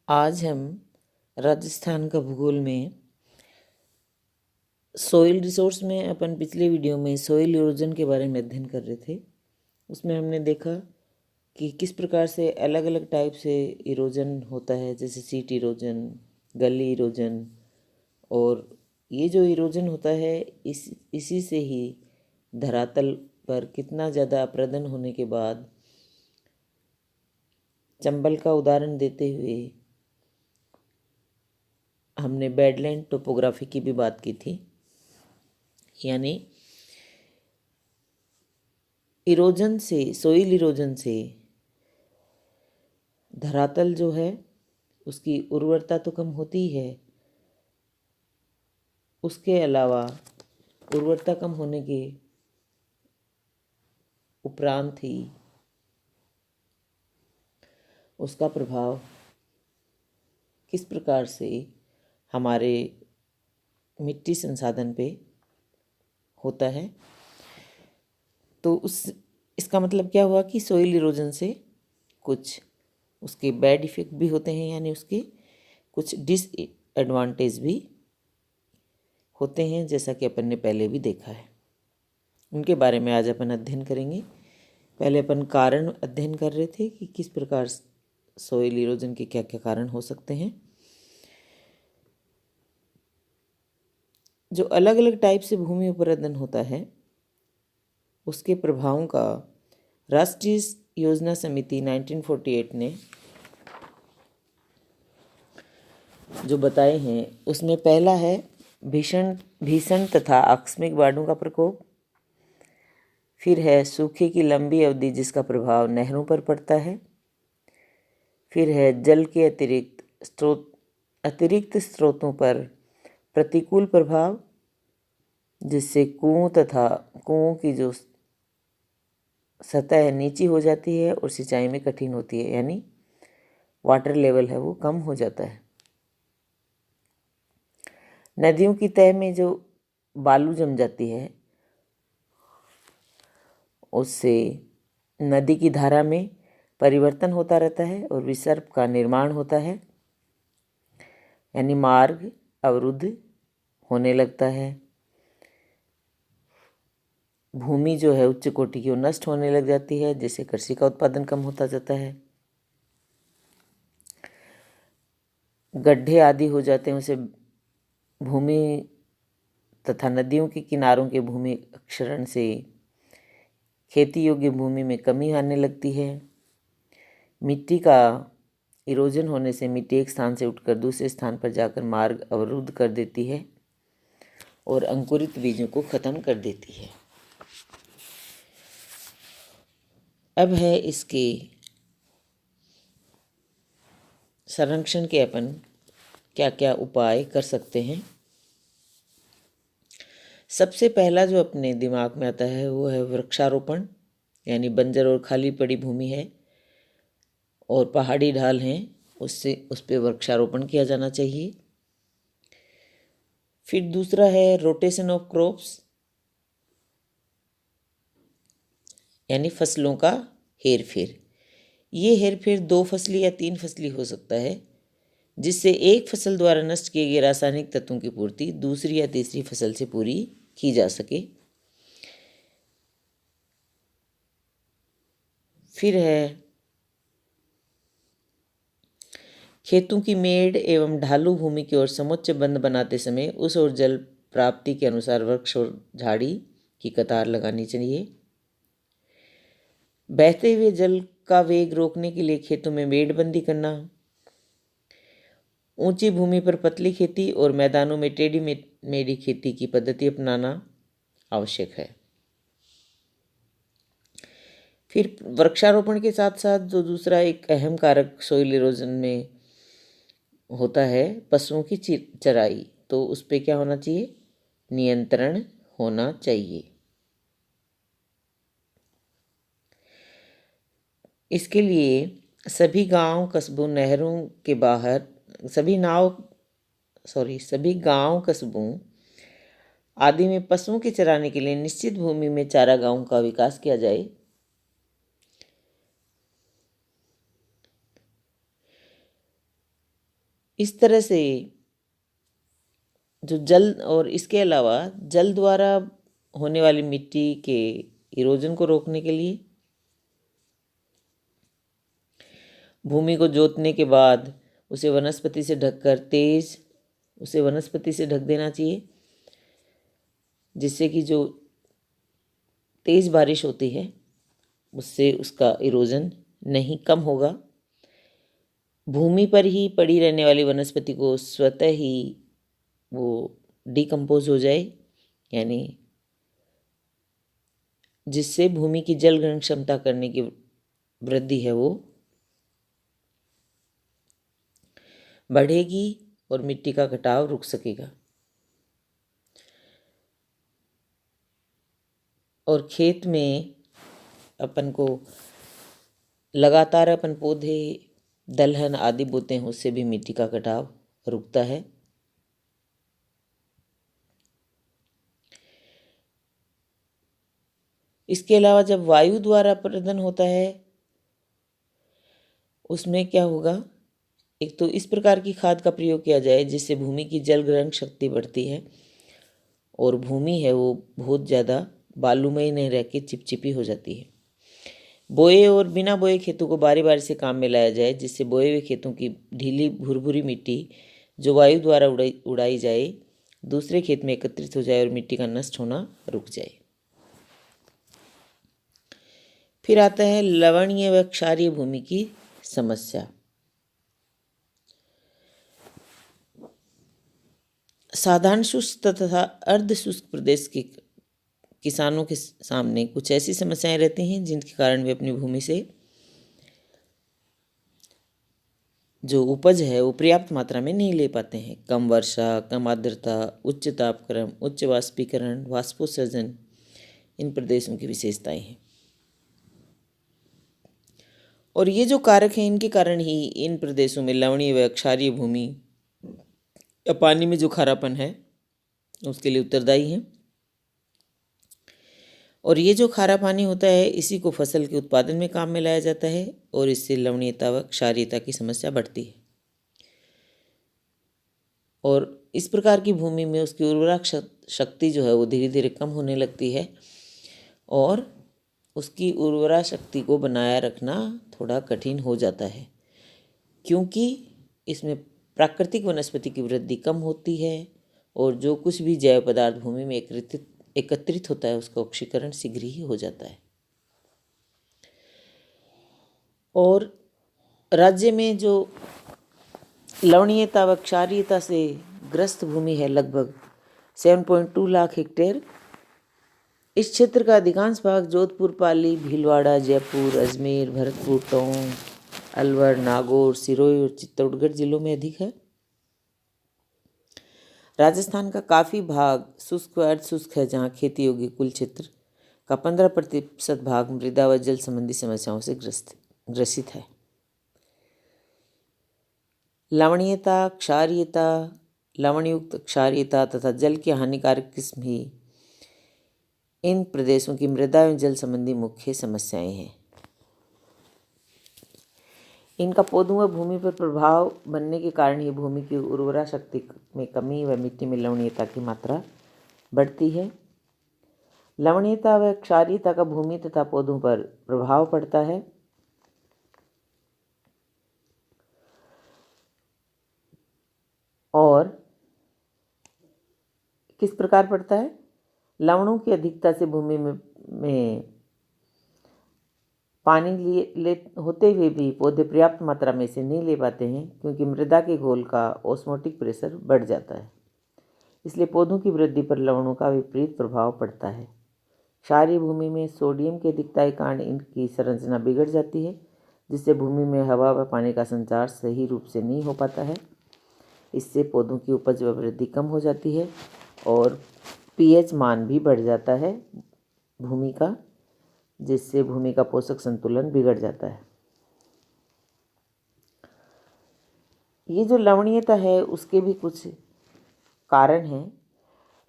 आज हम राजस्थान का भूगोल में सॉइल रिसोर्स में अपन पिछले वीडियो में सॉइल इरोजन के बारे में अध्ययन कर रहे थे। उसमें हमने देखा कि किस प्रकार से अलग अलग टाइप से इरोजन होता है, जैसे सीट इरोजन, गली इरोजन। और ये जो इरोजन होता है इसी से ही धरातल पर कितना ज़्यादा अपरदन होने के बाद चंबल का उदाहरण देते हुए हमने बेडलैंड टोपोग्राफी की भी बात की थी। यानी इरोजन से, सोइल इरोजन से धरातल जो है उसकी उर्वरता तो कम होती है, उसके अलावा उर्वरता कम होने के उपरांत ही उसका प्रभाव किस प्रकार से हमारे मिट्टी संसाधन पे होता है। तो इसका मतलब क्या हुआ कि सोइल इरोजन से कुछ उसके बैड इफ़ेक्ट भी होते हैं, यानी उसके कुछ डिसएडवांटेज भी होते हैं, जैसा कि अपन ने पहले भी देखा है। उनके बारे में आज अपन अध्ययन करेंगे। पहले अपन कारण अध्ययन कर रहे थे कि किस प्रकार सोइल इरोजन के क्या क्या कारण हो सकते हैं। जो अलग अलग टाइप से भूमि अपरदन होता है उसके प्रभावों का राष्ट्रीय योजना समिति 1948 ने जो बताए हैं उसमें पहला है भीषण तथा आकस्मिक बाढ़ों का प्रकोप। फिर है सूखे की लंबी अवधि जिसका प्रभाव नहरों पर पड़ता है। फिर है जल के अतिरिक्त स्रोतों पर प्रतिकूल प्रभाव, जिससे कुओं की जो सतह नीची हो जाती है और सिंचाई में कठिन होती है, यानी वाटर लेवल है वो कम हो जाता है। नदियों की तह में जो बालू जम जाती है उससे नदी की धारा में परिवर्तन होता रहता है और विसर्प का निर्माण होता है, यानी मार्ग अवरुद्ध होने लगता है। भूमि जो है उच्च कोटि की वो नष्ट होने लग जाती है, जिससे कृषि का उत्पादन कम होता जाता है। गड्ढे आदि हो जाते हैं, उसे भूमि तथा नदियों के किनारों के भूमि क्षरण से खेती योग्य भूमि में कमी आने लगती है। मिट्टी का इरोजन होने से मिट्टी एक स्थान से उठकर दूसरे स्थान पर जाकर मार्ग अवरुद्ध कर देती है और अंकुरित बीजों को खत्म कर देती है। अब है इसके संरक्षण के अपन क्या क्या उपाय कर सकते हैं। सबसे पहला जो अपने दिमाग में आता है वो है वृक्षारोपण, यानी बंजर और खाली पड़ी भूमि है और पहाड़ी ढाल हैं, उस पर वृक्षारोपण किया जाना चाहिए। फिर दूसरा है रोटेशन ऑफ क्रॉप्स, यानी फसलों का हेरफेर। ये हेरफेर 2 फसली या 3 फसली हो सकता है, जिससे एक फसल द्वारा नष्ट किए गए रासायनिक तत्वों की पूर्ति दूसरी या तीसरी फसल से पूरी की जा सके। फिर है खेतों की मेड़ एवं ढालू भूमि की ओर समुच्चय बंद बनाते समय उस और जल प्राप्ति के अनुसार वृक्ष और झाड़ी की कतार लगानी चाहिए। बहते हुए जल का वेग रोकने के लिए खेतों में मेड़बंदी करना, ऊंची भूमि पर पतली खेती और मैदानों में टेढ़ी मेढ़ी खेती की पद्धति अपनाना आवश्यक है। फिर वृक्षारोपण के साथ साथ जो दूसरा एक अहम कारक सोइल इरोजन में होता है पशुओं की चराई, तो उस पर क्या होना चाहिए, नियंत्रण होना चाहिए। इसके लिए सभी गांव कस्बों नहरों के बाहर सभी गांव कस्बों आदि में पशुओं के चराने के लिए निश्चित भूमि में चारागाहों का विकास किया जाए। इस तरह से जो जल और इसके अलावा जल द्वारा होने वाली मिट्टी के इरोजन को रोकने के लिए भूमि को जोतने के बाद उसे वनस्पति से ढक देना चाहिए, जिससे कि जो तेज़ बारिश होती है उससे उसका इरोजन नहीं कम होगा। भूमि पर ही पड़ी रहने वाली वनस्पति को स्वतः ही वो डिकम्पोज हो जाए, यानी जिससे भूमि की जल ग्रहण क्षमता करने की वृद्धि है वो बढ़ेगी और मिट्टी का कटाव रुक सकेगा। और खेत में अपन को लगातार अपन पौधे, दलहन आदि बोते हैं, उससे भी मिट्टी का कटाव रुकता है। इसके अलावा जब वायु द्वारा प्रदन होता है उसमें क्या होगा, एक तो इस प्रकार की खाद का प्रयोग किया जाए जिससे भूमि की जल ग्रहण शक्ति बढ़ती है और भूमि है वो बहुत ज़्यादा बालूमय नहीं रह के चिपचिपी हो जाती है। बोए और बिना बोए खेतों को बारी बारी से काम में लाया जाए, जिससे बोए हुए खेतों की ढीली भुरभुरी मिट्टी जो वायु द्वारा उड़ाई जाए दूसरे खेत में एकत्रित हो जाए और मिट्टी का नष्ट होना रुक जाए। फिर आता है लवणीय व क्षारीय भूमि की समस्या। साधारण शुष्क तथा अर्ध शुष्क प्रदेश के किसानों के सामने कुछ ऐसी समस्याएं रहती हैं जिनके कारण वे अपनी भूमि से जो उपज है वो पर्याप्त मात्रा में नहीं ले पाते हैं। कम वर्षा, कम आर्द्रता, उच्च तापक्रम, उच्च वाष्पीकरण, वाष्पोत्सर्जन इन प्रदेशों की विशेषताएं हैं। और ये जो कारक हैं इनके कारण ही इन प्रदेशों में लवणीय व क्षारीय भूमि या पानी में जो खारापन है उसके लिए उत्तरदायी है। और ये जो खारा पानी होता है इसी को फसल के उत्पादन में काम में लाया जाता है और इससे लवणीयता व क्षारीयता की समस्या बढ़ती है। और इस प्रकार की भूमि में उसकी उर्वरक शक्ति जो है वो धीरे धीरे कम होने लगती है और उसकी उर्वरा शक्ति को बनाए रखना थोड़ा कठिन हो जाता है, क्योंकि इसमें प्राकृतिक वनस्पति की वृद्धि कम होती है और जो कुछ भी जैव पदार्थ भूमि में एकत्रित होता है उसका ऑक्सीकरण शीघ्र ही हो जाता है। और राज्य में जो लवणीयता व क्षारीयता से ग्रस्त भूमि है लगभग 7.2 लाख हेक्टेयर। इस क्षेत्र का अधिकांश भाग जोधपुर, पाली, भीलवाड़ा, जयपुर, अजमेर, भरतपुर, टोंक, अलवर, नागौर, सिरोही और चित्तौड़गढ़ जिलों में अधिक है। राजस्थान का काफ़ी भाग शुष्क व अर्धशुष्क है, जहाँ खेती योग्य कुल क्षेत्र का 15% भाग मृदा व जल संबंधी समस्याओं से ग्रसित है। लवणीयता, क्षारीयता, लवणयुक्त क्षारीयता तथा जल की हानिकारक किस्म ही इन प्रदेशों की मृदा एवं जल संबंधी मुख्य समस्याएं हैं। इनका पौधों व भूमि पर प्रभाव बनने के कारण ही भूमि की उर्वरा शक्ति में कमी व मिट्टी में लवणीयता की मात्रा बढ़ती है। लवणीयता व क्षारीयता का भूमि तथा पौधों पर प्रभाव पड़ता है। और किस प्रकार पड़ता है? लवणों की अधिकता से भूमि में पानी होते हुए भी पौधे पर्याप्त मात्रा में से नहीं ले पाते हैं, क्योंकि मृदा के घोल का ऑस्मोटिक प्रेशर बढ़ जाता है। इसलिए पौधों की वृद्धि पर लवणों का विपरीत प्रभाव पड़ता है। क्षारीय भूमि में सोडियम की अधिकता के कारण इनकी संरचना बिगड़ जाती है, जिससे भूमि में हवा व पानी का संचार सही रूप से नहीं हो पाता है। इससे पौधों की उपज व वृद्धि कम हो जाती है और पीएच मान भी बढ़ जाता है भूमि का, जिससे भूमि का पोषक संतुलन बिगड़ जाता है। ये जो लवणीयता है उसके भी कुछ कारण हैं।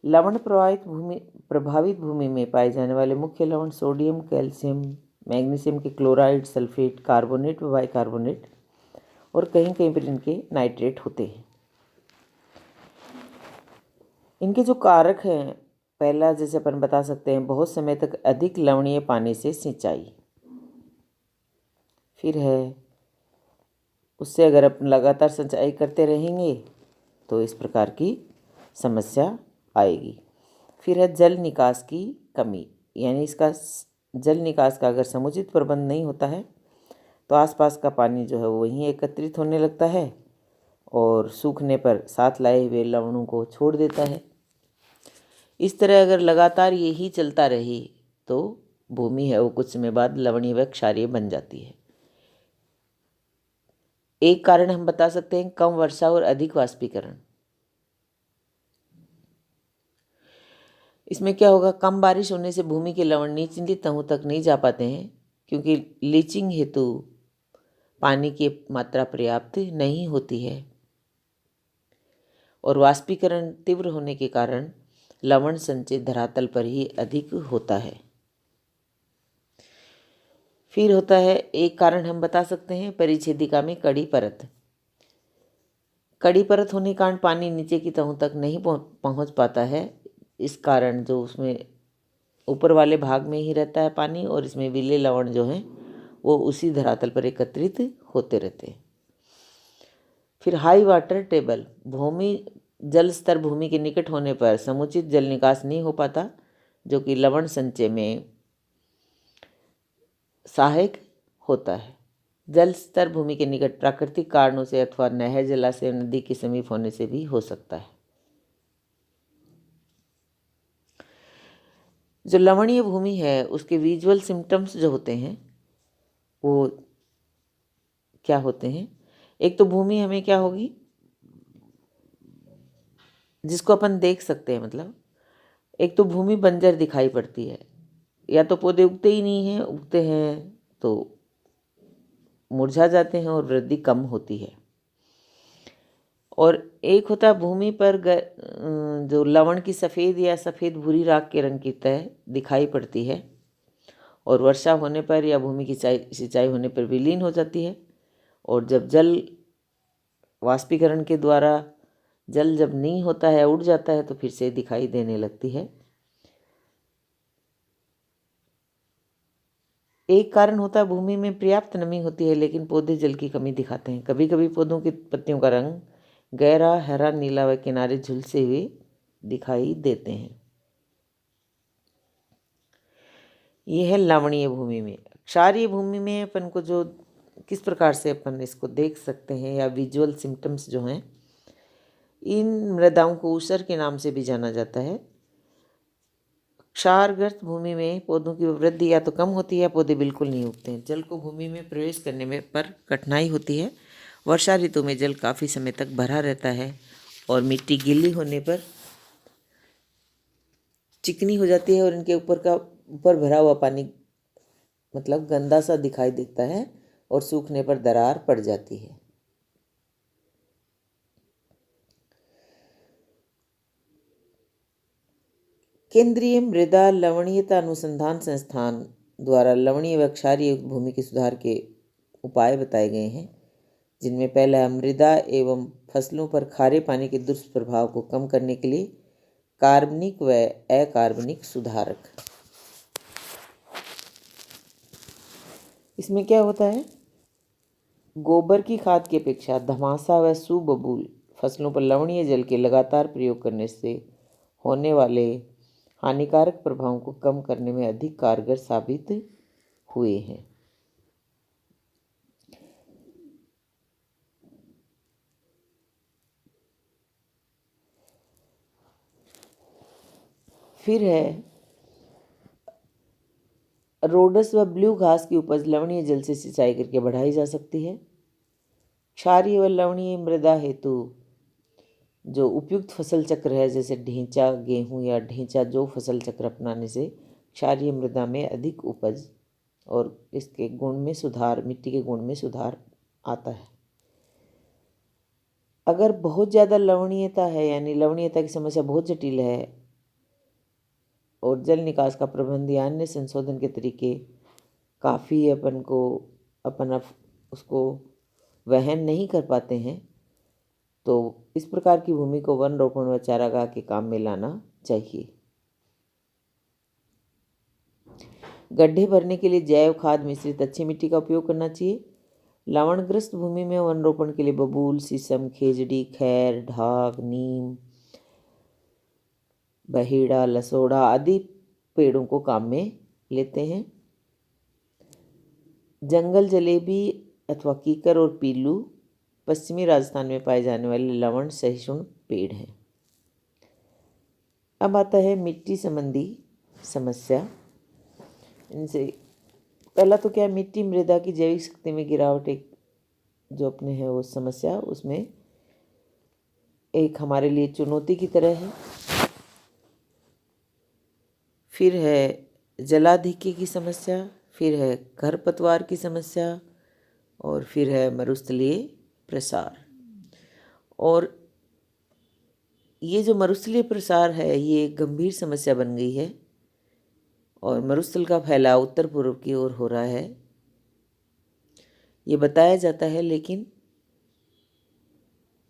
लवण प्रभावित भूमि में पाए जाने वाले मुख्य लवण सोडियम, कैल्शियम, मैग्नीशियम के क्लोराइड, सल्फेट, कार्बोनेट व बाइकार्बोनेट और कहीं कहीं पर इनके नाइट्रेट होते हैं। इनके जो कारक हैं, पहला जैसे अपन बता सकते हैं बहुत समय तक अधिक लवणीय पानी से सिंचाई। फिर है उससे अगर अपन लगातार सिंचाई करते रहेंगे तो इस प्रकार की समस्या आएगी। फिर है जल निकास की कमी, यानी इसका जल निकास का अगर समुचित प्रबंध नहीं होता है तो आसपास का पानी जो है वो वहीं एकत्रित होने लगता है और सूखने पर साथ लाए हुए लवणों को छोड़ देता है। इस तरह अगर लगातार यही चलता रहे तो भूमि है वो कुछ समय बाद लवणीय व क्षारीय बन जाती है। एक कारण हम बता सकते हैं कम वर्षा और अधिक वाष्पीकरण। इसमें क्या होगा, कम बारिश होने से भूमि के लवण निचली तहों तक नहीं जा पाते हैं क्योंकि लीचिंग हेतु पानी की मात्रा पर्याप्त नहीं होती है और वाष्पीकरण तीव्र होने के कारण लवण संचय धरातल पर ही अधिक होता है। फिर होता है एक कारण हम बता सकते हैं परिच्छेदिका में कड़ी परत। कड़ी परत होने के कारण पानी नीचे की तहों तक नहीं पहुंच पाता है। इस कारण जो उसमें ऊपर वाले भाग में ही रहता है पानी और इसमें विले लवण जो हैं वो उसी धरातल पर एकत्रित होते रहते हैं। फिर हाई वाटर टेबल, भूमि जल स्तर भूमि के निकट होने पर समुचित जल निकास नहीं हो पाता जो कि लवण संचय में सहायक होता है। जल स्तर भूमि के निकट प्राकृतिक कारणों से अथवा नहर जलाशय नदी के समीप होने से भी हो सकता है। जो लवणीय भूमि है उसके विजुअल सिम्टम्स जो होते हैं वो क्या होते हैं। एक तो भूमि हमें क्या होगी जिसको अपन देख सकते हैं, मतलब एक तो भूमि बंजर दिखाई पड़ती है, या तो पौधे उगते ही नहीं हैं, उगते हैं तो मुरझा जाते हैं और वृद्धि कम होती है। और एक होता है भूमि पर जो लवण की सफ़ेद या सफ़ेद भूरी राख के रंग की तह दिखाई पड़ती है और वर्षा होने पर या भूमि की सिंचाई होने पर विलीन हो जाती है। और जब जल वाष्पीकरण के द्वारा जल जब नहीं होता है, उड़ जाता है, तो फिर से दिखाई देने लगती है। एक कारण होता है भूमि में पर्याप्त नमी होती है लेकिन पौधे जल की कमी दिखाते हैं। कभी कभी पौधों की पत्तियों का रंग गहरा हरा नीला व किनारे झुलसे हुए दिखाई देते हैं। यह है लवणीय भूमि में। क्षारीय भूमि में अपन को जो किस प्रकार से अपन इसको देख सकते हैं या विजुअल सिम्टम्स जो हैं, इन मृदाओं को ऊसर के नाम से भी जाना जाता है। क्षारग्रस्त भूमि में पौधों की वृद्धि या तो कम होती है, पौधे बिल्कुल नहीं उगते हैं। जल को भूमि में प्रवेश करने में पर कठिनाई होती है। वर्षा ऋतु में जल काफ़ी समय तक भरा रहता है और मिट्टी गीली होने पर चिकनी हो जाती है और इनके ऊपर भरा हुआ पानी मतलब गंदा सा दिखाई देता है और सूखने पर दरार पड़ जाती है। केंद्रीय मृदा लवणीयता अनुसंधान संस्थान द्वारा लवणीय व क्षारीय भूमि के सुधार के उपाय बताए गए हैं, जिनमें पहला है मृदा एवं फसलों पर खारे पानी के दुष्प्रभाव को कम करने के लिए कार्बनिक व अकार्बनिक सुधारक। इसमें क्या होता है, गोबर की खाद की अपेक्षा धमासा व सुबबूल फसलों पर लवणीय जल के लगातार प्रयोग करने से होने वाले हानिकारक प्रभावों को कम करने में अधिक कारगर साबित हुए हैं। फिर है रोडस व ब्लू घास की उपज लवणीय जल से सिंचाई करके बढ़ाई जा सकती है। क्षारीय व लवणीय मृदा हेतु जो उपयुक्त फसल चक्र है, जैसे ढेंचा गेहूं या ढेंचा जो फसल चक्र अपनाने से क्षारीय मृदा में अधिक उपज और इसके गुण में सुधार, मिट्टी के गुण में सुधार आता है। अगर बहुत ज़्यादा लवणीयता है, यानी लवणीयता की समस्या बहुत जटिल है और जल निकास का प्रबंध या अन्य संशोधन के तरीके काफ़ी अपन उसको वहन नहीं कर पाते हैं, तो इस प्रकार की भूमि को वन रोपण व चारागाह के काम में लाना चाहिए। गड्ढे भरने के लिए जैव खाद मिश्रित अच्छी मिट्टी का उपयोग करना चाहिए। लवणग्रस्त भूमि में वन रोपण के लिए बबूल, शीशम, खेजड़ी, खैर, ढाक, नीम, बहेड़ा, लसोड़ा आदि पेड़ों को काम में लेते हैं। जंगल जलेबी अथवा कीकर और पीलू पश्चिमी राजस्थान में पाए जाने वाले लवण सहिष्णु पेड़ हैं। अब आता है मिट्टी संबंधी समस्या। इनसे पहला तो क्या है, मिट्टी मृदा की जैविक शक्ति में गिरावट एक जो अपने है वो समस्या, उसमें एक हमारे लिए चुनौती की तरह है। फिर है जलाधिक्य की समस्या, फिर है खरपतवार की समस्या, और फिर है मरुस्थलीय प्रसार। और ये जो मरुस्थलीय प्रसार है ये एक गंभीर समस्या बन गई है और मरुस्थल का फैलाव उत्तर पूर्व की ओर हो रहा है, ये बताया जाता है, लेकिन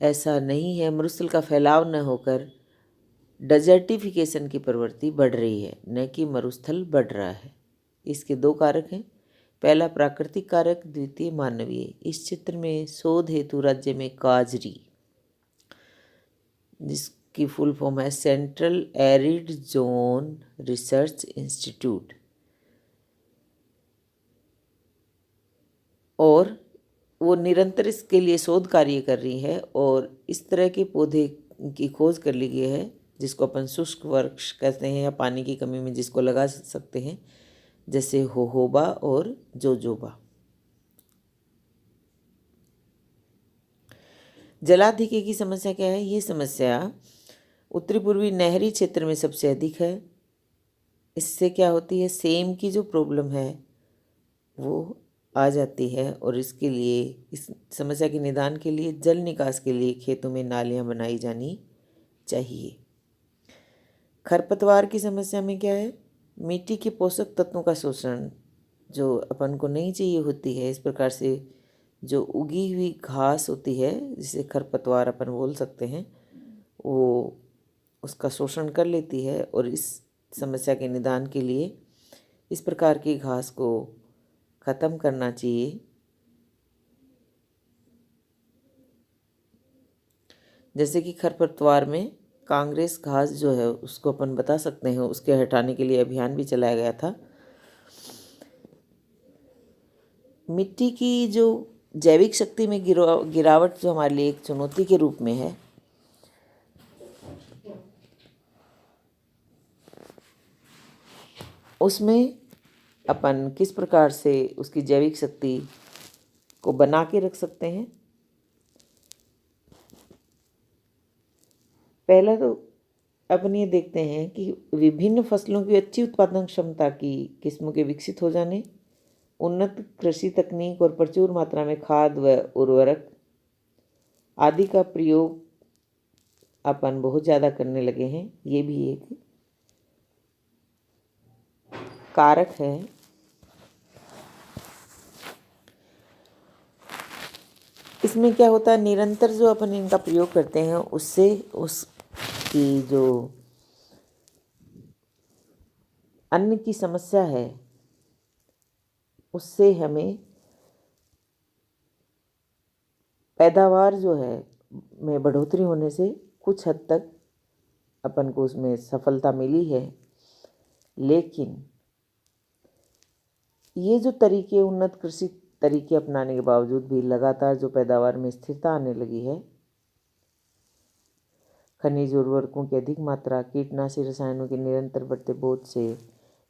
ऐसा नहीं है। मरुस्थल का फैलाव न होकर डेजर्टिफिकेशन की प्रवृत्ति बढ़ रही है, न कि मरुस्थल बढ़ रहा है। इसके दो कारक हैं, पहला प्राकृतिक कारक, द्वितीय मानवीय। इस चित्र में शोध हेतु राज्य में काजरी, जिसकी फुल फॉर्म है central arid zone research institute, और वो निरंतर इसके लिए शोध कार्य कर रही है और इस तरह के पौधे की खोज कर ली गई है जिसको अपन शुष्क वृक्ष कहते हैं, या पानी की कमी में जिसको लगा सकते हैं, जैसे होहोबा और जोजोबा। जलाधिक्य की समस्या क्या है? ये समस्या उत्तरी पूर्वी नहरी क्षेत्र में सबसे अधिक है। इससे क्या होती है, सेम की जो प्रॉब्लम है वो आ जाती है, और इसके लिए, इस समस्या के निदान के लिए जल निकास के लिए खेतों में नालियाँ बनाई जानी चाहिए। खरपतवार की समस्या में क्या है, मिट्टी के पोषक तत्वों का शोषण जो अपन को नहीं चाहिए होती है, इस प्रकार से जो उगी हुई घास होती है जिसे खरपतवार अपन बोल सकते हैं, वो उसका शोषण कर लेती है, और इस समस्या के निदान के लिए इस प्रकार की घास को ख़त्म करना चाहिए। जैसे कि खरपतवार में कांग्रेस घास जो है उसको अपन बता सकते हैं, उसके हटाने के लिए अभियान भी चलाया गया था। मिट्टी की जो जैविक शक्ति में गिरावट जो हमारे लिए एक चुनौती के रूप में है, उसमें अपन किस प्रकार से उसकी जैविक शक्ति को बना के रख सकते हैं। पहला तो अपन ये देखते हैं कि विभिन्न फसलों की अच्छी उत्पादन क्षमता की किस्मों के विकसित हो जाने, उन्नत कृषि तकनीक और प्रचुर मात्रा में खाद व उर्वरक आदि का प्रयोग अपन बहुत ज़्यादा करने लगे हैं, ये भी एक कारक है। इसमें क्या होता है, निरंतर जो अपन इनका प्रयोग करते हैं उससे उसकी जो अन्न की समस्या है उससे हमें पैदावार जो है में बढ़ोतरी होने से कुछ हद तक अपन को उसमें सफलता मिली है, लेकिन ये जो तरीके, उन्नत कृषि तरीके अपनाने के बावजूद भी लगातार जो पैदावार में स्थिरता आने लगी है, खनिज उर्वरकों की अधिक मात्रा, कीटनाशी रसायनों के निरंतर बढ़ते बोझ से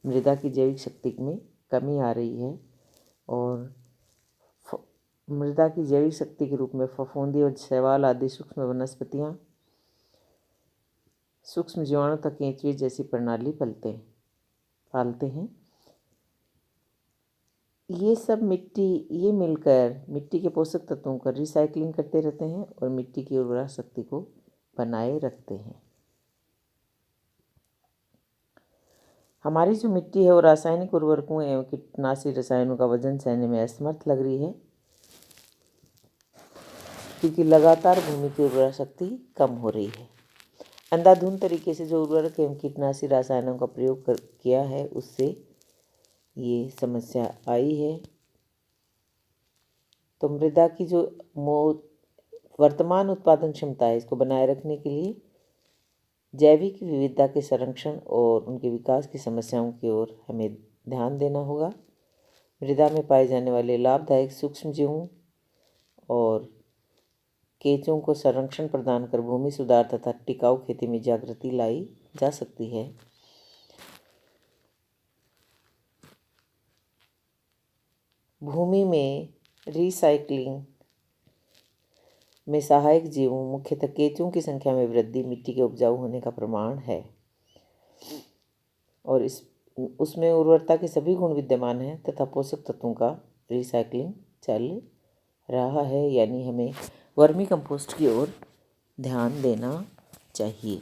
मृदा की जैविक शक्ति में कमी आ रही है, और मृदा की जैविक शक्ति के रूप में फफूंदी और शैवाल आदि सूक्ष्म वनस्पतियाँ, सूक्ष्म जीवाणु तक केंचुए जैसी प्रणाली पालते हैं। ये सब ये मिलकर मिट्टी के पोषक तत्वों का रिसाइकलिंग करते रहते हैं और मिट्टी की उर्वरा शक्ति को बनाए रखते हैं। हमारी जो मिट्टी है वो रासायनिक उर्वरकों एवं कीटनाशी रसायनों का वजन सहने में असमर्थ लग रही है। क्योंकि लगातार भूमि की उर्वरा शक्ति कम हो रही है। अंधाधुंध तरीके से जो उर्वरक एवं कीटनाशी रसायनों का प्रयोग किया है उससे ये समस्या आई है। तो मृदा की जो वर्तमान उत्पादन क्षमता है इसको बनाए रखने के लिए जैविक विविधता के संरक्षण और उनके विकास की समस्याओं की ओर हमें ध्यान देना होगा। मृदा में पाए जाने वाले लाभदायक सूक्ष्म जीवों और केंचुओं को संरक्षण प्रदान कर भूमि सुधार तथा टिकाऊ खेती में जागृति लाई जा सकती है। भूमि में रिसाइक्लिंग में सहायक जीवों मुख्यतः केंचुओं की संख्या में वृद्धि मिट्टी के उपजाऊ होने का प्रमाण है और उसमें उर्वरता के सभी गुण विद्यमान हैं तथा पोषक तत्वों का रिसाइक्लिंग चल रहा है, यानी हमें वर्मी कंपोस्ट की ओर ध्यान देना चाहिए।